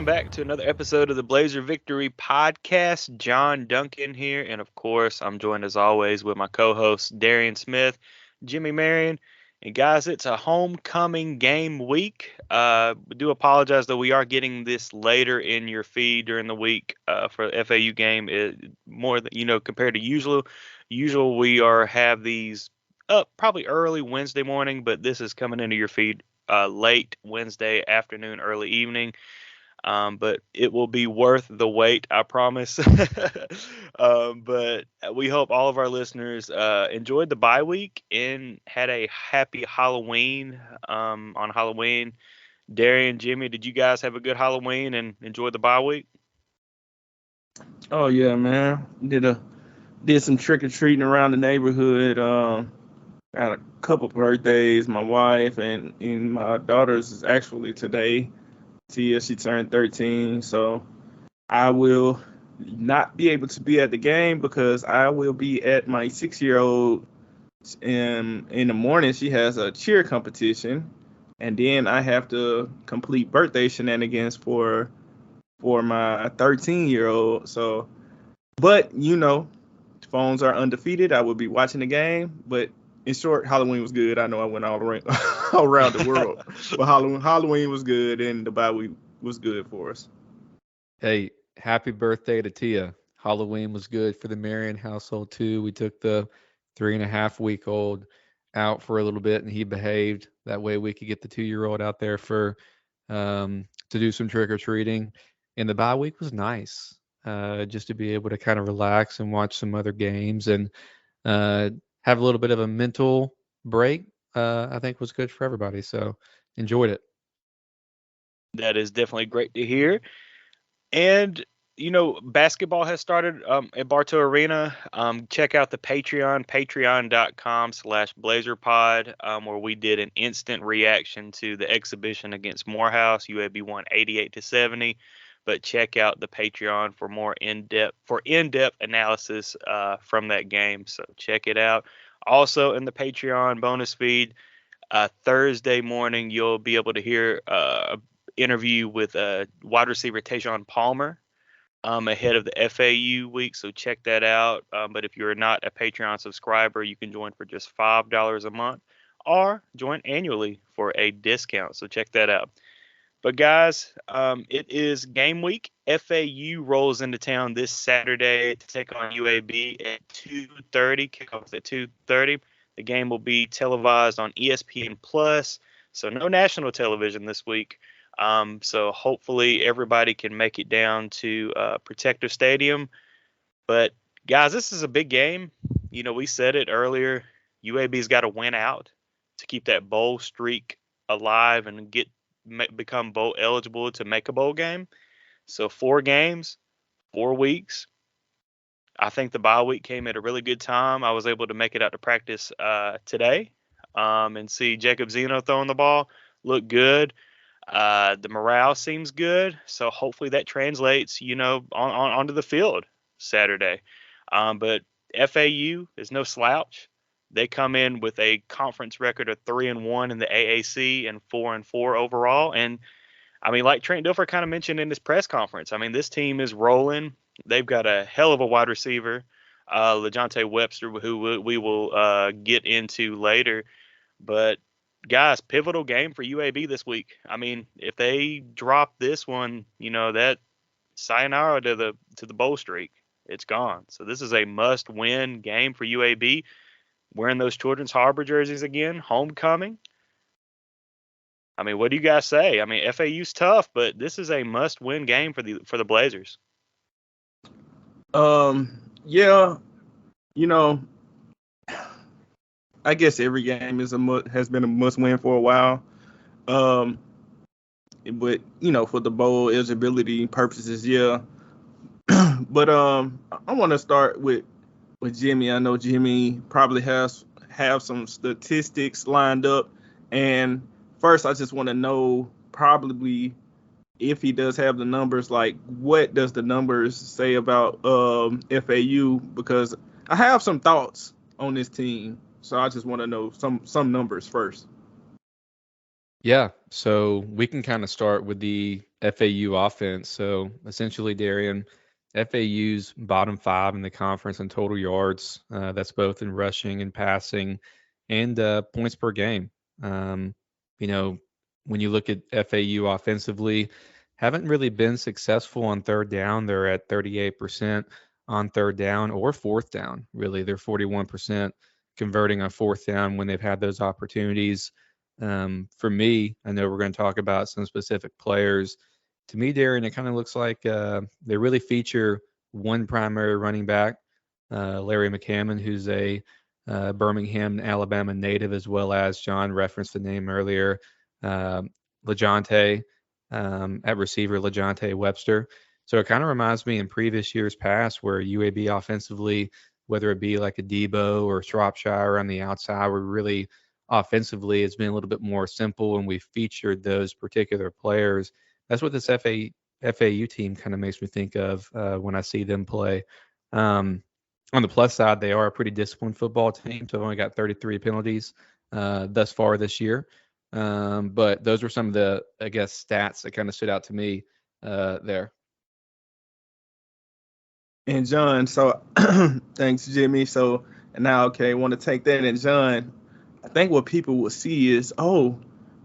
welcome back to another episode of the Blazer Victory Podcast. John Duncan here, and of course, I'm joined as always with my co-hosts Darian Smith, Jimmy Marion, and guys, it's a homecoming game week. We do apologize though we are getting this later in your feed during the week for the FAU game. More than compared to usual. Usual we are have these up probably early Wednesday morning, but this is coming into your feed late Wednesday afternoon, early evening. But it will be worth the wait, I promise. But we hope all of our listeners enjoyed the bye week and had a happy Halloween on Halloween. Darian, Jimmy, did you guys have a good Halloween and enjoy the bye week? Oh yeah, man. Did some trick or treating around the neighborhood. Had a couple birthdays. My wife and my daughter's is actually today. Tia, she turned 13, so I will not be able to be at the game because I will be at my 6 year old. In the morning, she has a cheer competition, and then I have to complete birthday shenanigans for my 13-year-old. So, but phones are undefeated. I will be watching the game. But in short, Halloween was good. I know I went all around, all around the world, but Halloween was good, and the bye week was good for us. Hey, happy birthday to Tia. Halloween was good for the Marion household too. We took the 3.5-week-old out for a little bit and he behaved. That way we could get the 2-year-old out there for to do some trick or treating. And the bye week was nice. Just to be able to kind of relax and watch some other games and have a little bit of a mental break, I think was good for everybody. So enjoyed it. That is definitely great to hear. And basketball has started at Bartow Arena. Check out the Patreon, patreon.com/blazerpod, where we did an instant reaction to the exhibition against Morehouse. UAB won 88-70. But check out the Patreon for more in-depth analysis from that game. So check it out. Also in the Patreon bonus feed, Thursday morning you'll be able to hear interview with wide receiver Tajon Palmer ahead of the FAU week. So check that out. But if you're not a Patreon subscriber, you can join for just $5 a month or join annually for a discount. So check that out. But guys, it is game week. FAU rolls into town this Saturday to take on UAB at 2:30. Kickoff at 2:30. The game will be televised on ESPN Plus. So no national television this week. So hopefully everybody can make it down to Protective Stadium. But guys, this is a big game. We said it earlier. UAB's got to win out to keep that bowl streak alive and become bowl eligible to make a bowl game. So 4 games, 4 weeks. I think the bye week came at a really good time. I was able to make it out to practice today and see Jacob Zeno throwing the ball. Look good. The morale seems good, so hopefully that translates, onto the field Saturday. But FAU is no slouch. They come in with a conference record of 3-1 in the AAC and 4-4 overall. And I mean, like Trent Dilfer kind of mentioned in his press conference, I mean, this team is rolling. They've got a hell of a wide receiver, LeJontay Webster, who we will get into later. But guys, pivotal game for UAB this week. I mean, if they drop this one, that sayonara to the bowl streak, it's gone. So this is a must-win game for UAB. Wearing those Children's Harbor jerseys again, homecoming. I mean, what do you guys say? I mean, FAU's tough, but this is a must-win game for the Blazers. Yeah, you know, I guess every game has been a must-win for a while. But for the bowl eligibility purposes, yeah. But I want to start with Jimmy. I know Jimmy probably have some statistics lined up, and first I just want to know probably if he does have the numbers, like what does the numbers say about FAU? Because I have some thoughts on this team, so I just want to know some numbers first. Yeah, so we can kind of start with the FAU offense. So essentially, Darian, FAU's bottom 5 in the conference in total yards. That's both in rushing and passing, and points per game. You know, when you look at FAU offensively, haven't really been successful on third down. They're at 38% on third down or fourth down. Really, they're 41% converting on fourth down when they've had those opportunities. For me, I know we're going to talk about some specific players. To me, Darren, it kind of looks like they really feature one primary running back, Larry McCammon, who's a Birmingham, Alabama native, as well as John referenced the name earlier, LeJontay, at receiver, LeJontay Webster. So it kind of reminds me in previous years past where UAB offensively, whether it be like a Debo or Shropshire on the outside, were really offensively it's been a little bit more simple and we featured those particular players. That's what this FAU team kind of makes me think of when I see them play. On the plus side, they are a pretty disciplined football team. So they've only got 33 penalties thus far this year. But those were some of the, I guess, stats that kind of stood out to me there. And John, so thanks, Jimmy. So now, okay, want to take that. And John, I think what people will see is, oh,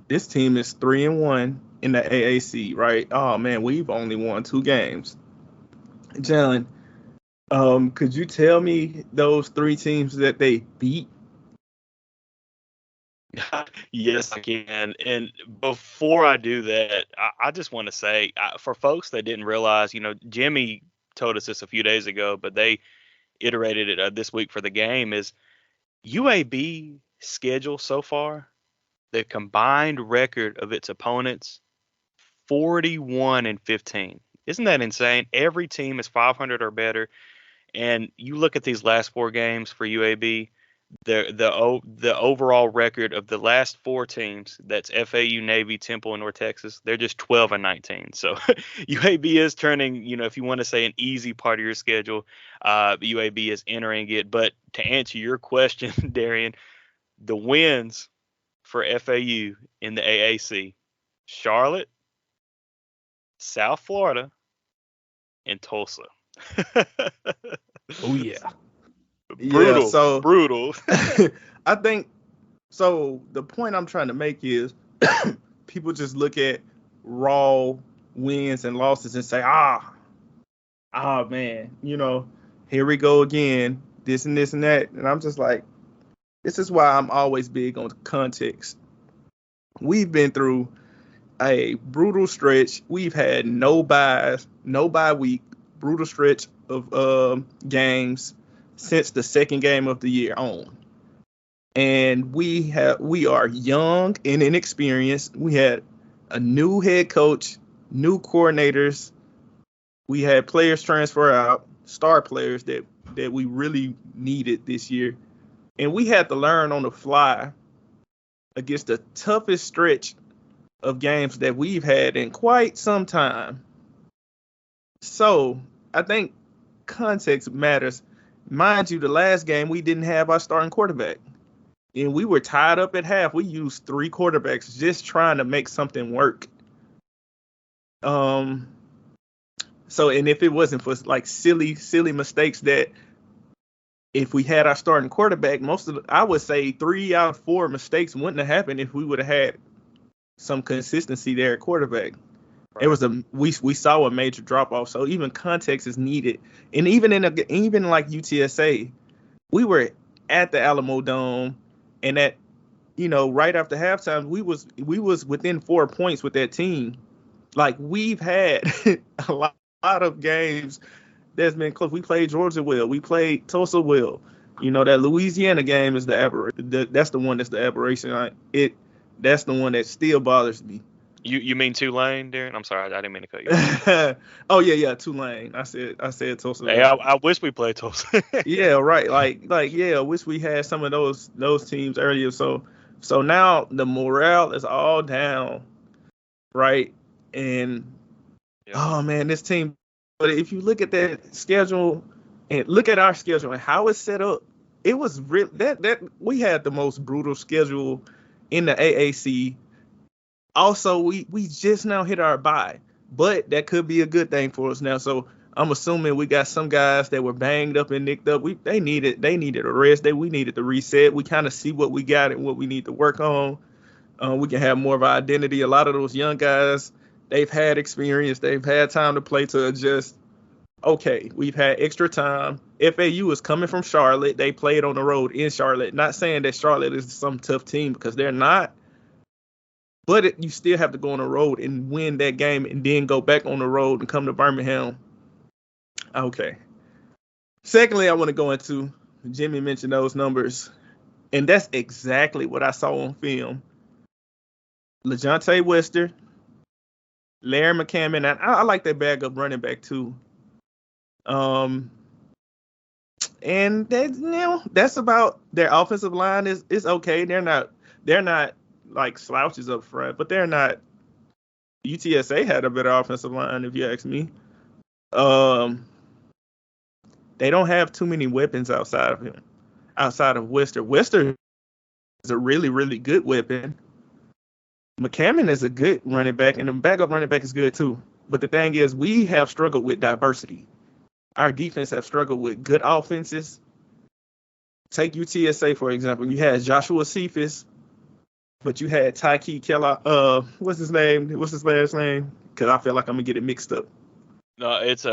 this team is 3-1 in the AAC, right? Oh man, we've only won 2 games. John, could you tell me those 3 teams that they beat? Yes, I can. And before I do that, I just want to say, for folks that didn't realize, Jimmy told us this a few days ago, but they iterated it this week for the game, is UAB schedule so far, the combined record of its opponents, 41-15. Isn't that insane? Every team is 500 or better. And you look at these last 4 games for UAB, the overall record of the last 4 teams, that's FAU, Navy, Temple, and North Texas, they're just 12-19. So UAB is turning, if you want to say an easy part of your schedule, UAB is entering it. But to answer your question, Darian, the wins for FAU in the AAC, Charlotte, South Florida, and Tulsa. Oh yeah. Brutal. Yeah, so brutal. I think so. The point I'm trying to make is people just look at raw wins and losses and say, man, here we go again, this and this and that. And I'm just like, this is why I'm always big on context. We've been through a brutal stretch. We've had no bye week, brutal stretch of games since the second game of the year on. And we are young and inexperienced. We had a new head coach, new coordinators. We had players transfer out, star players that we really needed this year. And we had to learn on the fly against the toughest stretch of games that we've had in quite some time. So I think context matters. Mind you, the last game we didn't have our starting quarterback. And we were tied up at half. We used 3 quarterbacks just trying to make something work. So, and if it wasn't for like silly mistakes that if we had our starting quarterback, I would say 3 out of 4 mistakes wouldn't have happened if we would have had some consistency there at quarterback. Right. It was we saw a major drop off. So even context is needed. And even like UTSA, we were at the Alamo Dome, and at right after halftime, we was within 4 points with that team. Like, we've had a lot of games that's been close. We played Georgia well. We played Tulsa well. That Louisiana game is the aberration. That's the one that's the aberration. That's the one that still bothers me. You mean Tulane, Darren? I'm sorry, I didn't mean to cut you off. Oh yeah, Tulane. I said Tulsa. Hey, I wish we played Tulsa. Yeah, right. Like yeah, I wish we had some of those teams earlier. So now the morale is all down, right? And oh man, this team. But if you look at that schedule and look at our schedule and how it's set up, it was real that we had the most brutal schedule in the AAC. Also, we just now hit our bye. but that could be a good thing for us now. So I'm assuming we got some guys that were banged up and nicked up. They needed a rest. We needed to reset. We kind of see what we got and what we need to work on. We can have more of an identity. A lot of those young guys, they've had experience. They've had time to play to adjust. Okay, we've had extra time. FAU is coming from Charlotte. They played on the road in Charlotte. Not saying that Charlotte is some tough team because they're not, but you still have to go on the road and win that game and then go back on the road and come to Birmingham. Okay. Secondly, I want to go into, Jimmy mentioned those numbers, and that's exactly what I saw on film. LeJontay Wester, Larry McCammon, and I like that backup running back too. And that's about their offensive line is okay. They're not like slouches up front, but they're not. UTSA had a better offensive line, if you ask me. They don't have too many weapons outside of him, outside of Wester. Wester is a really, really good weapon. McCammon is a good running back, and the backup running back is good too. But the thing is, we have struggled with diversity. Our defense have struggled with good offenses. Take UTSA, for example. You had Joshua Cephas, but you had Tyke Kellogg. What's his name? What's his last name? Because I feel like I'm going to get it mixed up. No, it's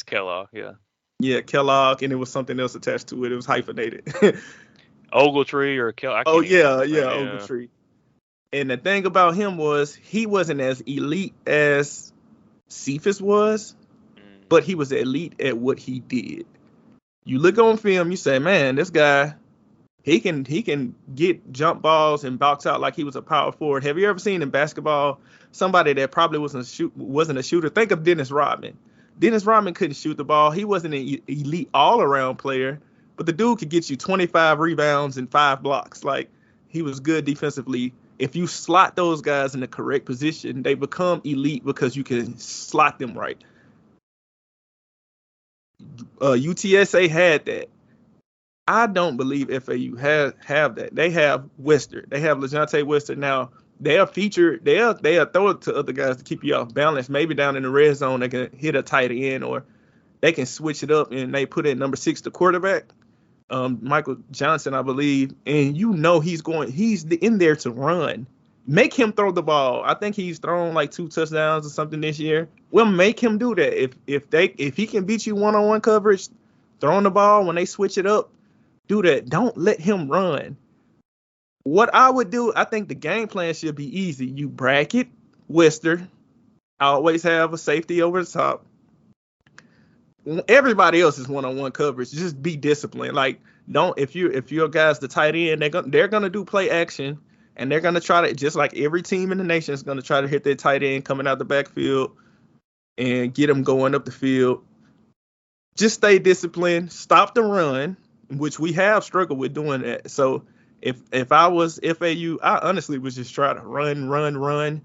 Kellogg, yeah. Yeah, Kellogg, and it was something else attached to it. It was hyphenated. Ogletree or Kellogg. Oh, yeah, Ogletree. And the thing about him was he wasn't as elite as Cephas was, but he was elite at what he did. You look on film, you say, man, this guy, he can get jump balls and box out like he was a power forward. Have you ever seen in basketball somebody that probably wasn't a shooter? Think of Dennis Rodman. Dennis Rodman couldn't shoot the ball. He wasn't an elite all-around player, but the dude could get you 25 rebounds and 5 blocks. Like, he was good defensively. If you slot those guys in the correct position, they become elite because you can slot them right. UTSA had that. I don't believe FAU have that. They have Wester. They have LeJontay Wester. Now, they'll throw it to other guys to keep you off balance. Maybe down in the red zone, they can hit a tight end, or they can switch it up and they put in number 6, the quarterback, Michael Johnson, I believe. And he's in there to run. Make him throw the ball. I think he's thrown like 2 touchdowns or something this year. We'll make him do that. If he can beat you one-on-one coverage, throwing the ball when they switch it up, do that. Don't let him run. What I would do, I think the game plan should be easy. You bracket Wester. Always have a safety over the top. Everybody else is one-on-one coverage. Just be disciplined. Like, if your guy's the tight end, they're gonna do play action. And they're going to try to, just like every team in the nation is going to try to hit their tight end coming out the backfield and get them going up the field. Just stay disciplined. Stop the run, which we have struggled with doing that. So if I was FAU, I honestly would just try to run.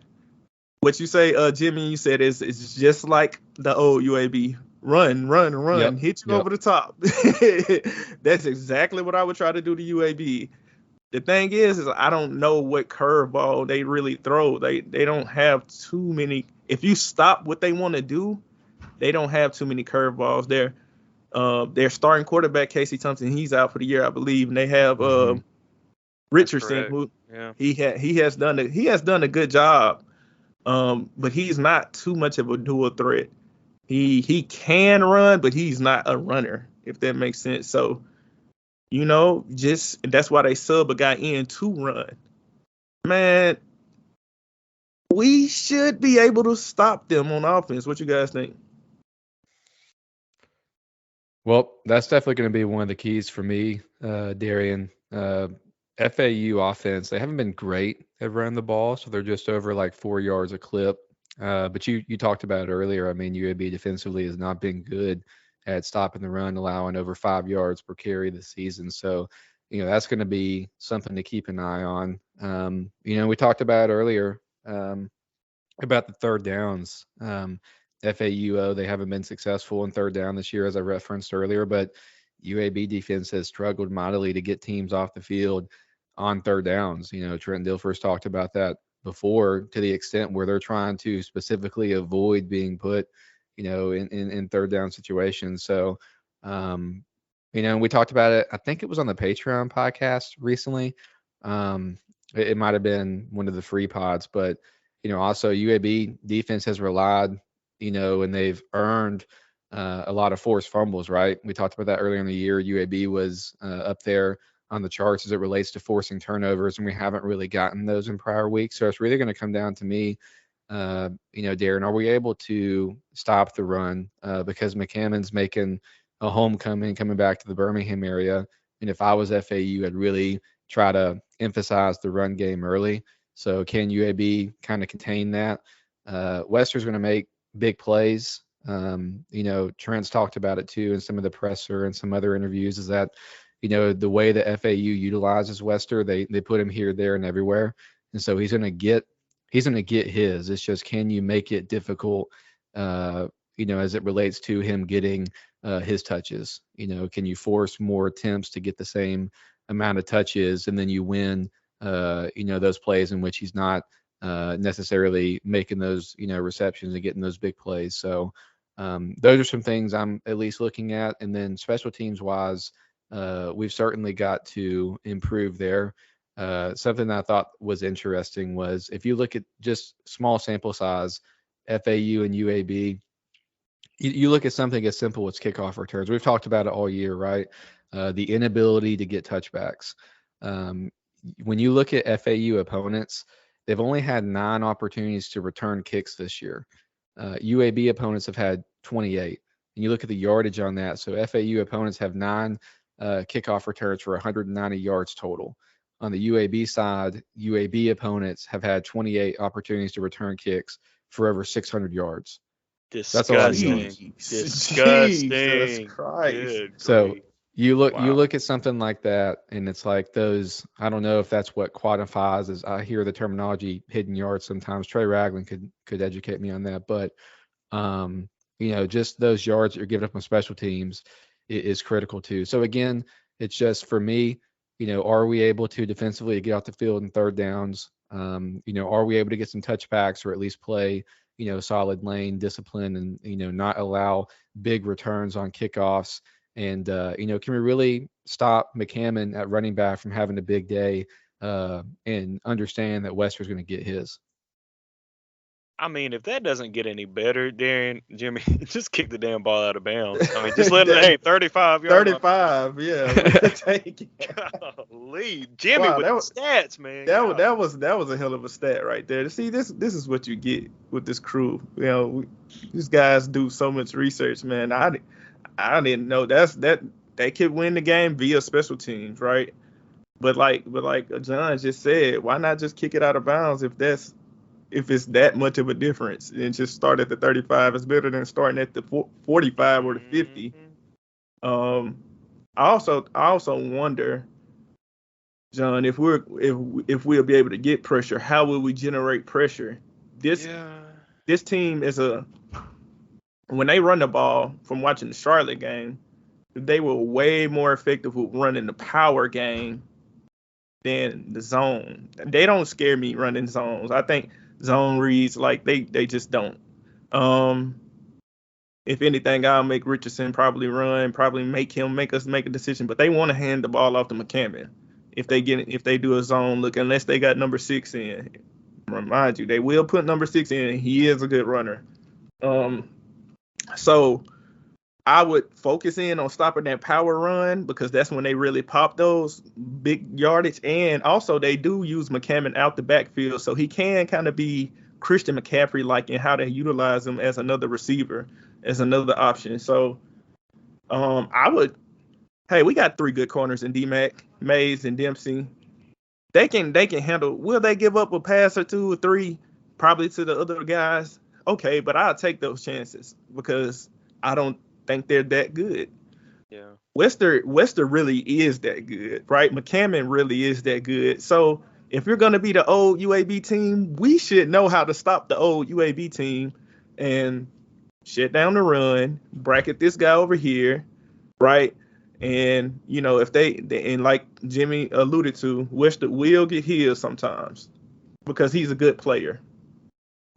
What you say, Jimmy, you said it's just like the old UAB. Run. Yep. Hit you over the top. That's exactly what I would try to do to UAB. The thing is I don't know what curveball they really throw. They don't have too many. If you stop what they want to do, they don't have too many curveballs. Their starting quarterback, Casey Thompson, he's out for the year, I believe, and they have Richardson, who he has done a good job, but he's not too much of a dual threat. He can run, but he's not a runner, if that makes sense. So, that's why they sub a guy in to run. Man, we should be able to stop them on offense. What you guys think? Well, that's definitely going to be one of the keys for me, Darian. FAU offense, they haven't been great at running the ball, so they're just over like 4 yards a clip. But you talked about it earlier. I mean, UAB defensively has not been good at stopping the run, allowing over 5 yards per carry this season. So, that's going to be something to keep an eye on. We talked about earlier about the third downs. FAUO, they haven't been successful in third down this year, as I referenced earlier, but UAB defense has struggled mightily to get teams off the field on third downs. Trent Dilfer's talked about that before, to the extent where they're trying to specifically avoid being put, in third down situations. So, and we talked about it. I think it was on the Patreon podcast recently. It might have been one of the free pods, but also UAB defense has relied, and they've earned a lot of forced fumbles, right? We talked about that earlier in the year. UAB was up there on the charts as it relates to forcing turnovers, and we haven't really gotten those in prior weeks. So it's really going to come down to me, Darren, are we able to stop the run? Because McCammon's making a homecoming, coming back to the Birmingham area. And if I was FAU, I'd really try to emphasize the run game early. So can UAB kind of contain that? Wester's going to make big plays. Trent's talked about it too in some of the presser and some other interviews, is that, the way that FAU utilizes Wester, they put him here, there, and everywhere. And so he's going to get his. It's just, can you make it difficult, as it relates to him getting his touches? Can you force more attempts to get the same amount of touches, and then you win, those plays in which he's not necessarily making those, receptions and getting those big plays. So those are some things I'm at least looking at. And then special teams wise, we've certainly got to improve there. Something that I thought was interesting was, if you look at just small sample size, FAU and UAB, you look at something as simple as kickoff returns. We've talked about it all year, right? The inability to get touchbacks. When you look at FAU opponents, they've only had 9 opportunities to return kicks this year. UAB opponents have had 28. And you look at the yardage on that. So FAU opponents have 9 kickoff returns for 190 yards total. On the UAB side, UAB opponents have had 28 opportunities to return kicks for over 600 yards. Disgusting. Disgusting. Jesus Christ. Good So grief. you Wow. look at something like that, and it's like those, I don't know if that's what quantifies as, I hear the terminology hidden yards sometimes. Trey Ragland could educate me on that, but just those yards that you're giving up on special teams is critical too. So again, it's just, for me, are we able to defensively get off the field in third downs? Are we able to get some touchbacks, or at least play, solid lane discipline, and, not allow big returns on kickoffs? And, can we really stop McCammon at running back from having a big day, and understand that Wester's going to get his? I mean, if that doesn't get any better, Darren, Jimmy, just kick the damn ball out of bounds. I mean, just let it, hey, 35 yards. 35, yeah. Take it. Golly, Jimmy, Wow, with that the was- stats, man. That was a hell of a stat right there. See, this is what you get with this crew. These guys do so much research, man. I didn't know that they could win the game via special teams, right? But like John just said, why not just kick it out of bounds if it's that much of a difference, and just start at the 35? It's better than starting at the 45 or the 50. Mhm. I also wonder, John, if we'll be able to get pressure, how will we generate pressure? This team when they run the ball, from watching the Charlotte game, they were way more effective with running the power game than the zone. They don't scare me running zones. I think zone reads, like, they just don't. If anything, I'll make Richardson probably make us make a decision, but they want to hand the ball off to McCammon if they do a zone look, unless they got number 6 in. Remind you, they will put number 6 in. He is a good runner. So I would focus in on stopping that power run, because that's when they really pop those big yardage. And also, they do use McCammon out the backfield, so he can kind of be Christian McCaffrey-like in how they utilize him as another receiver, as another option. So we got 3 good corners in D-Mac, Mays, and Dempsey. They can handle. Will they give up a pass or 2 or 3, probably, to the other guys? Okay, but I'll take those chances, because I don't think they're that good. Yeah. Wester really is that good, right? McCammon really is that good. So if you're going to be the old UAB team, we should know how to stop the old UAB team and shut down the run, bracket this guy over here, right? And, if and like Jimmy alluded to, Wester will get his sometimes. because he's a good player.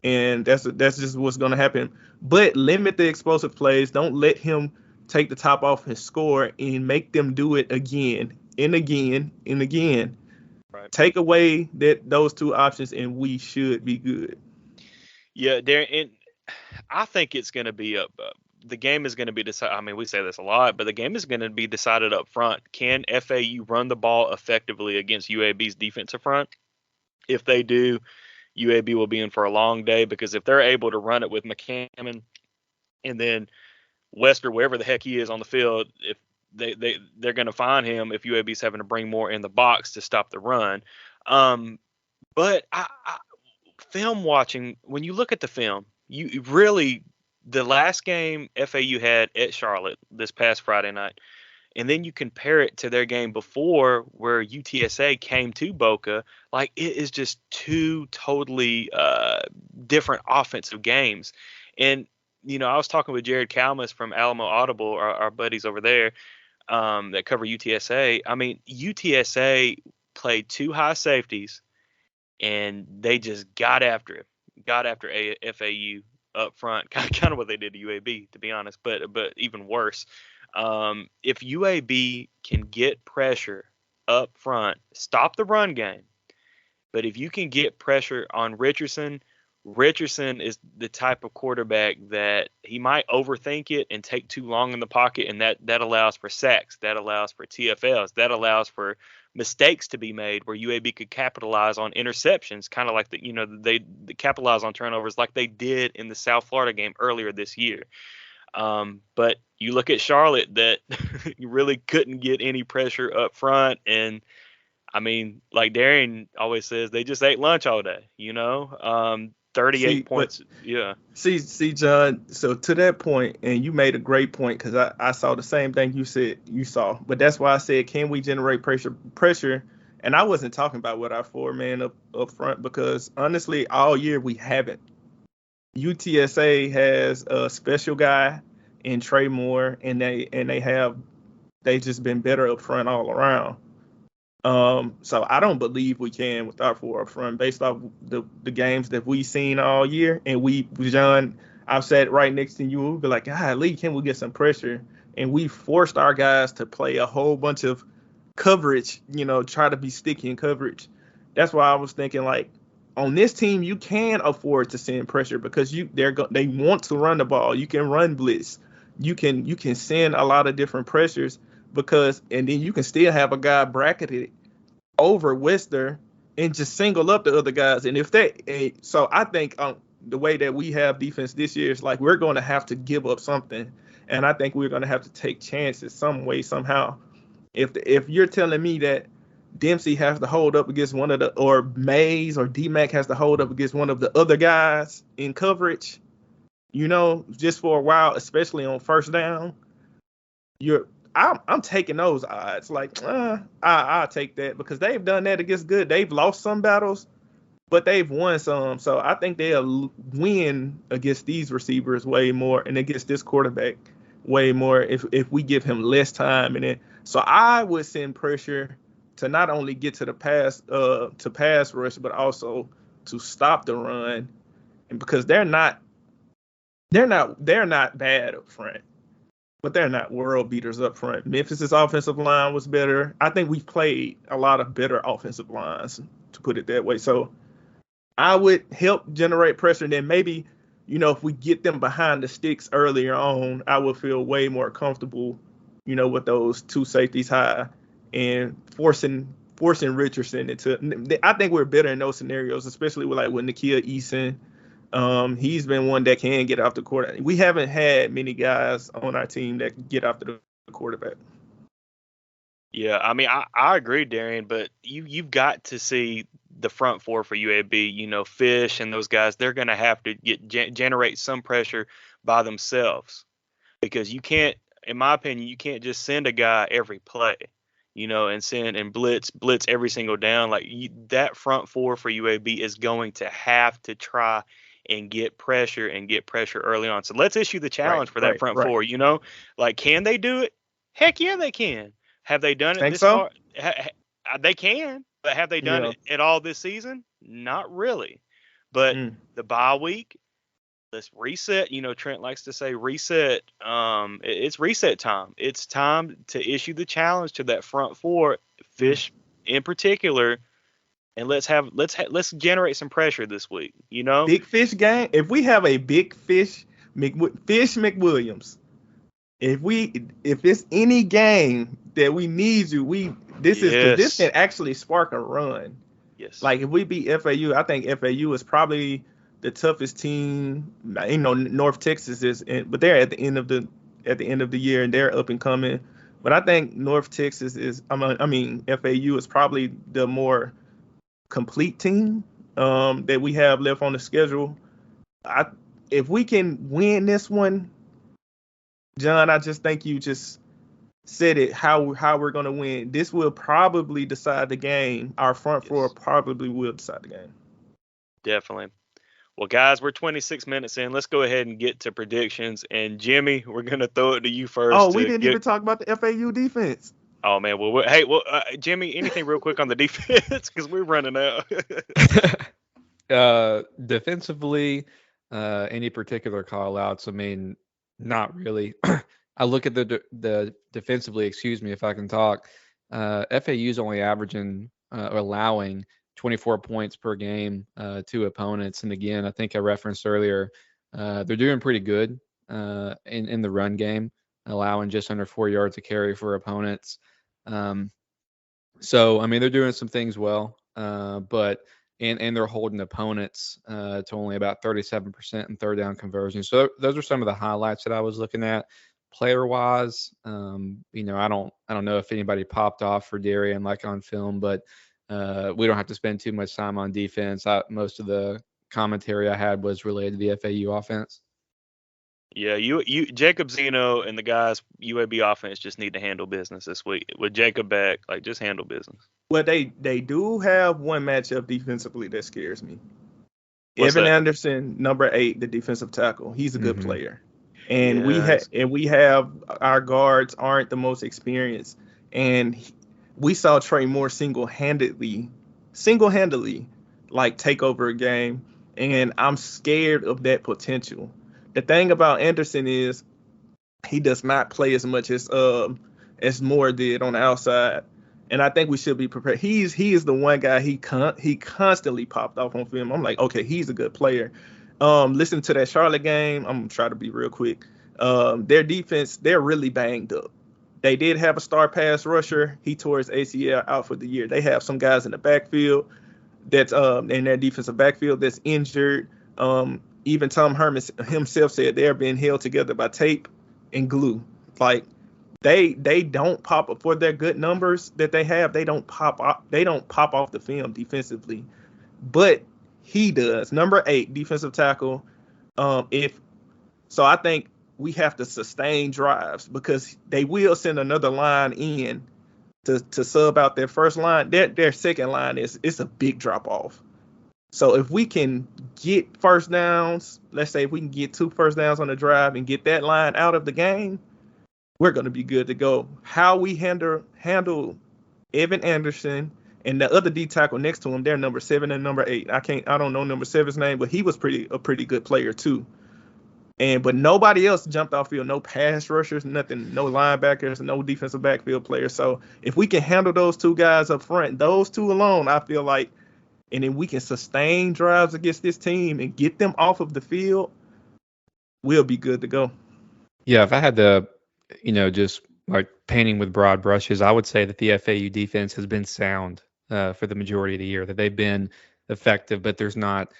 And that's just what's going to happen. But limit the explosive plays. Don't let him take the top off his score and make them do it again and again and again. Right. Take away those two options, and we should be good. Yeah, and I think it's going to be the game is going to be decided. I mean, we say this a lot, but the game is going to be decided up front. Can FAU run the ball effectively against UAB's defensive front? If they do, UAB will be in for a long day, because if they're able to run it with McCammon and then Wester, wherever the heck he is on the field, if they're going to find him if UAB's having to bring more in the box to stop the run. But film watching, when you look at the film, you really, the last game FAU had at Charlotte this past Friday night, and then you compare it to their game before where UTSA came to Boca, like it is just two totally different offensive games. And I was talking with Jared Kalmus from Alamo Audible, our buddies over there that cover UTSA. I mean, UTSA played two high safeties, and they just got after FAU up front, kind of what they did to UAB, to be honest, but even worse. If UAB can get pressure up front, stop the run game, but if you can get pressure on Richardson is the type of quarterback that he might overthink it and take too long in the pocket, and that allows for sacks, that allows for TFLs, that allows for mistakes to be made where UAB could capitalize on interceptions, kind of like they capitalize on turnovers like they did in the South Florida game earlier this year. But you look at Charlotte, that you really couldn't get any pressure up front. And I mean, like Darian always says, they just ate lunch all day, 38 points. Yeah. See, John, so to that point, and you made a great point, because I saw the same thing you said you saw. But that's why I said, can we generate pressure? And I wasn't talking about with our four man up front, because honestly, all year we haven't. UTSA has a special guy in Trey Moore, and they just been better up front all around. So I don't believe we can with our four up front based off the games that we've seen all year. And John, I've sat right next to you. We'll be like, Lee, can we get some pressure? And we forced our guys to play a whole bunch of coverage, try to be sticky in coverage. That's why I was thinking, like, on this team, you can afford to send pressure because they want to run the ball. You can run blitz. You can send a lot of different pressures, and then you can still have a guy bracketed over Wester and just single up the other guys. And so I think the way that we have defense this year is like we're going to have to give up something, and I think we're going to have to take chances some way, somehow. If you're telling me that Dempsey has to hold up against one of or Mays or D-Mac has to hold up against one of the other guys in coverage, just for a while, especially on first down, I'm taking those odds. Like, I'll take that because they've done that against good. They've lost some battles, but they've won some. So I think they'll win against these receivers way more and against this quarterback way more if we give him less time. So I would send pressure to not only get to the pass rush, but also to stop the run, and because they're not bad up front, but they're not world beaters up front. Memphis's offensive line was better. I think we've played a lot of better offensive lines, to put it that way. So I would help generate pressure, and then maybe, if we get them behind the sticks earlier on, I would feel way more comfortable, with those two safeties high and forcing Richardson into. I think we're better in those scenarios, especially with Nakia Eason. He's been one that can get off the court. We haven't had many guys on our team that can get after the quarterback. Yeah, I mean, I agree, Darian, but you've got to see the front four for UAB. Fish and those guys, they're going to have to generate some pressure by themselves, because you can't, in my opinion, you can't just send a guy every play, and send and blitz every single down. Like that front four for UAB is going to have to try and get pressure early on. So let's issue the challenge for that front four. Like, can they do it? Heck yeah, they can. Have they done it this far? They can, but have they done it at all this season? Not really. But Mm. the bye week, let's reset. Trent likes to say reset. It's reset time. It's time to issue the challenge to that front four, Mm. Fish in particular, and let's generate some pressure this week. Big fish game. If we have a big fish, Fish McWilliams. If it's any game that we need you, this is because this Yes, can actually spark a run. yes, Like if we beat FAU, I think FAU is probably the toughest team. North Texas is, but they're at the end of the year and they're up and coming. But I think North Texas is. FAU is probably the more complete team that we have left on the schedule. I If we can win this one, John, I just think you just said it how we're gonna win. This will probably decide the game. Our front four yes, probably will decide the game. definitely. Well, guys, we're 26 minutes in. Let's go ahead and get to predictions. And Jimmy, we're gonna throw it to you Oh, first we to didn't get. even talk about the FAU defense. Oh man, Jimmy, anything real quick on the defense because we're running out. Defensively, any particular call outs? I mean, not really. I look at the defensively, excuse me if I can talk. FAU's only averaging or allowing 24 points per game to opponents. And again, I think I referenced earlier, they're doing pretty good in the run game, allowing just under 4 yards a carry for opponents. Um, so, I mean, they're doing some things well, but and they're holding opponents to only about 37% in third down conversion. So those are some of the highlights that I was looking at. Player wise, I don't know if anybody popped off for Darian like on film, but we don't have to spend too much time on defense. Most of the commentary I had was related to the FAU offense. Yeah, you Jacob Zeno and the guys UAB offense just need to handle business this week. With Jacob back, like just handle business. Well, they do have one matchup defensively that scares me. What's Evan that? Anderson, number 8, the defensive tackle. He's a good Mm-hmm. player, and Yes. we have our guards aren't the most experienced, and we saw Trey Moore single handedly, like take over a game, and I'm scared of that potential. The thing about Anderson is he does not play as much as Moore did on the outside, and I think we should be prepared. He is the one guy he constantly popped off on film. I'm like, okay, he's a good player. Listen to that Charlotte game. I'm gonna try to be real quick. Their defense, they're really banged up. They did have a star pass rusher. He tore his ACL out for the year. They have some guys in the backfield that's in their defensive backfield that's injured. Even Tom Herman himself said they're being held together by tape and glue. Like they don't pop up for their good numbers that they have. They don't pop off the film defensively, but he does. Number 8 defensive tackle. If so, I think we have to sustain drives because they will send another line in to sub out their first line. Their second line is it's a big drop off. So if we can get first downs, let's say if we can get 2 first downs on the drive and get that line out of the game, we're going to be good to go. How we handle Evan Anderson and the other D tackle next to him, they're number 7 and number 8. I don't know number 7's name, but he was a pretty good player too. But nobody else jumped off field. No pass rushers, nothing. No linebackers, no defensive backfield players. So if we can handle those 2 guys up front, those 2 alone, I feel like, and then we can sustain drives against this team and get them off of the field, we'll be good to go. Yeah, if I had to, just like painting with broad brushes, I would say that the FAU defense has been sound for the majority of the year, that they've been effective, but there's not,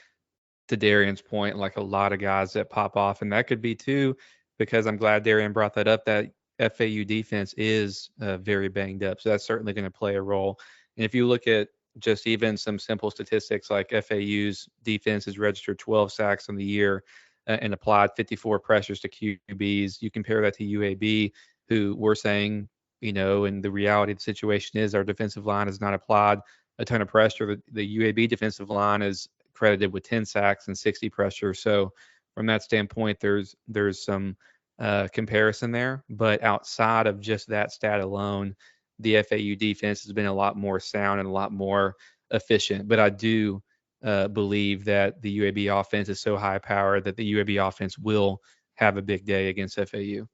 to Darian's point, like a lot of guys that pop off. And that could be too, because I'm glad Darian brought that up, that FAU defense is very banged up. So that's certainly going to play a role. And if you look at just even some simple statistics, like FAU's defense has registered 12 sacks on the year and applied 54 pressures to QBs. You compare that to UAB, who we're saying, and the reality of the situation is our defensive line has not applied a ton of pressure. The UAB defensive line is credited with 10 sacks and 60 pressure. So from that standpoint, there's some comparison there. But outside of just that stat alone, the FAU defense has been a lot more sound and a lot more efficient. But I do believe that the UAB offense is so high powered that the UAB offense will have a big day against FAU.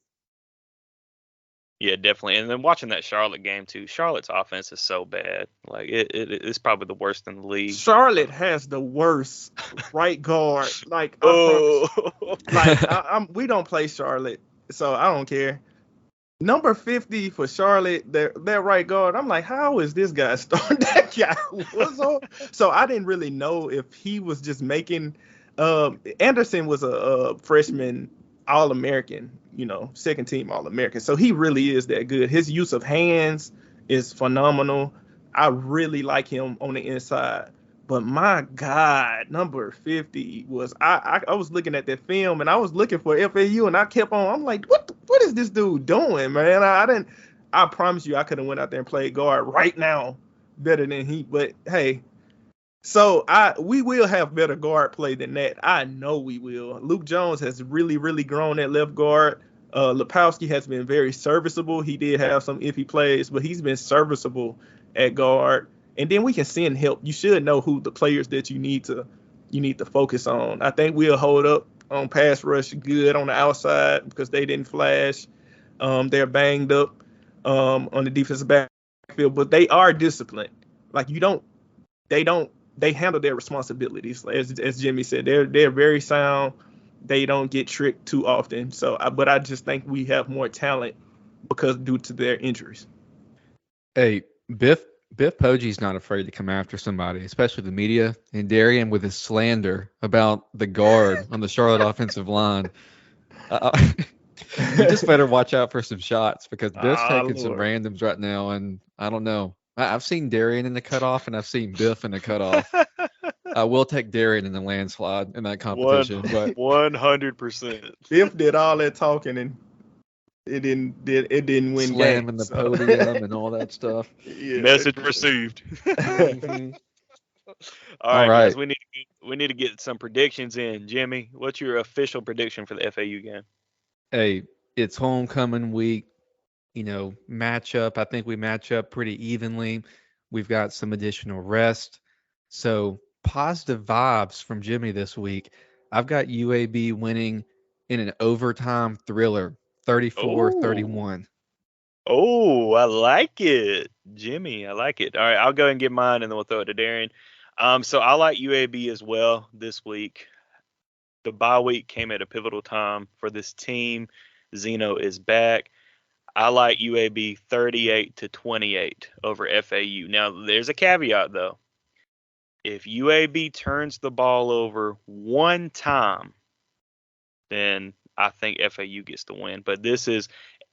Yeah, definitely. And then watching that Charlotte game too. Charlotte's offense is so bad. Like it's probably the worst in the league. Charlotte has the worst right guard. Like I Oh, promise. Like we don't play Charlotte, so I don't care. Number 50 for Charlotte, their right guard. I'm like, how is this guy starting? That guy was on. So I didn't really know if he was just making. Anderson was a freshman All-American, second team All-American. So he really is that good. His use of hands is phenomenal. I really like him on the inside. But my God, number 50 was I was looking at that film and I was looking for FAU and I kept on. I'm like, what is this dude doing, man? I promise you I could have went out there and played guard right now better than he. But hey, so we will have better guard play than that. I know we will. Luke Jones has really, really grown at left guard. Lepowski has been very serviceable. He did have some iffy plays, but he's been serviceable at guard. And then we can send help. You should know who the players that you need to focus on. I think we'll hold up on pass rush good on the outside because they didn't flash. They're banged up on the defensive backfield, but they are disciplined. Like they handle their responsibilities. As Jimmy said, they're very sound. They don't get tricked too often. But I just think we have more talent because due to their injuries. Hey, Biff Poggi's not afraid to come after somebody, especially the media. And Darian with his slander about the guard on the Charlotte offensive line. You just better watch out for some shots because Biff's taking some randoms right now, and I don't know. I've seen Darian in the cutoff, and I've seen Biff in the cutoff. I will take Darian in the landslide in that competition. But 100%. Biff did all that talking and it didn't win slamming games, the podium and all that stuff. Yeah. Message received. All right, guys, we need to get some predictions in. Jimmy, what's your official prediction for the FAU game? Hey, it's homecoming week. Matchup. I think we match up pretty evenly. We've got some additional rest. So positive vibes from Jimmy this week. I've got UAB winning in an overtime thriller, 34-31. Oh, I like it. Jimmy, I like it. All right, I'll go ahead and get mine and then we'll throw it to Darian. So I like UAB as well this week. The bye week came at a pivotal time for this team. Zeno is back. I like UAB 38-28 over FAU. Now, there's a caveat, though. If UAB turns the ball over one time, then I think FAU gets the win. But this is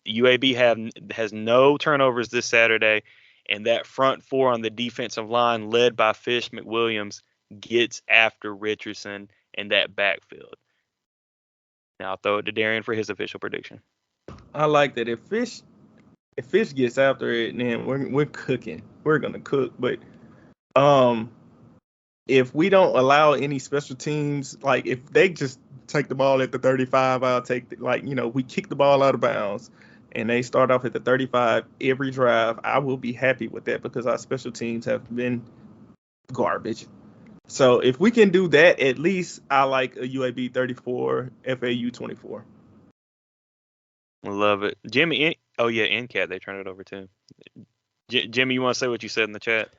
UAB has no turnovers this Saturday, and that front four on the defensive line led by Fish McWilliams gets after Richardson and that backfield. Now I'll throw it to Darian for his official prediction. I like that. If Fish gets after it, then we're cooking. We're gonna cook. But if we don't allow any special teams, like if they just take the ball at the 35, I'll take we kick the ball out of bounds and they start off at the 35 every drive, I will be happy with that because our special teams have been garbage. So if we can do that, at least I like a UAB 34, FAU 24. Love it. Jimmy, NCAT, they turned it over too. Jimmy, you want to say what you said in the chat?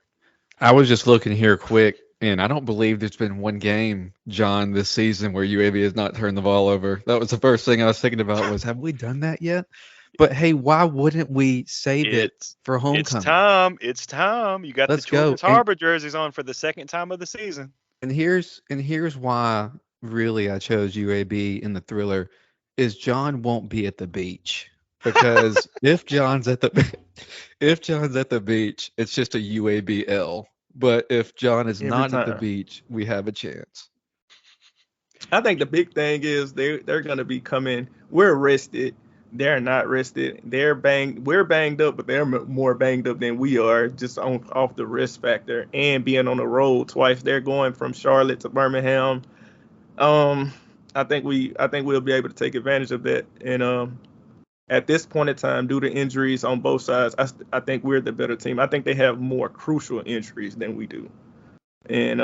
I was just looking here quick, and I don't believe there's been one game, John, this season where UAB has not turned the ball over. That was the first thing I was thinking about was, have we done that yet? But hey, why wouldn't we save it for homecoming? It's time. You got Let's the Children's go. Harbor jerseys on for the second time of the season. And here's why really I chose UAB in the thriller is John won't be at the beach. Because if John's at the beach, it's just a UABL. But if John is not at the beach, we have a chance. I think the big thing is they're going to be coming. We're rested. They're not rested. We're banged up, but they're more banged up than we are, just off the rest factor and being on the road twice. They're going from Charlotte to Birmingham. I think we'll be able to take advantage of that. And at this point in time, due to injuries on both sides, I think we're the better team. I think they have more crucial injuries than we do. And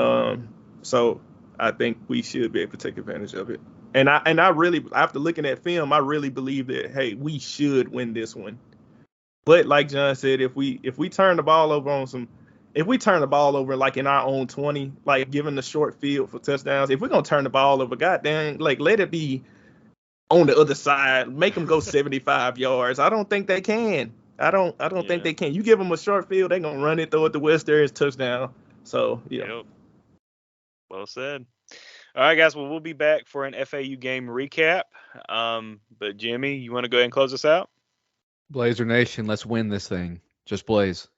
So I think we should be able to take advantage of it. And I really, after looking at film, I really believe that, hey, we should win this one. But like John said, if we turn the ball over if we turn the ball over like in our own 20, like given the short field for touchdowns, if we're gonna turn the ball over, goddamn, like let it be on the other side, make them go 75 yards. I don't think they can. I don't think they can. You give them a short field, they're gonna run it, throw it to West Areas touchdown. So yeah. Yep. Well said. All right, guys. Well, we'll be back for an FAU game recap. But Jimmy, you want to go ahead and close us out? Blazer Nation, let's win this thing. Just Blaze.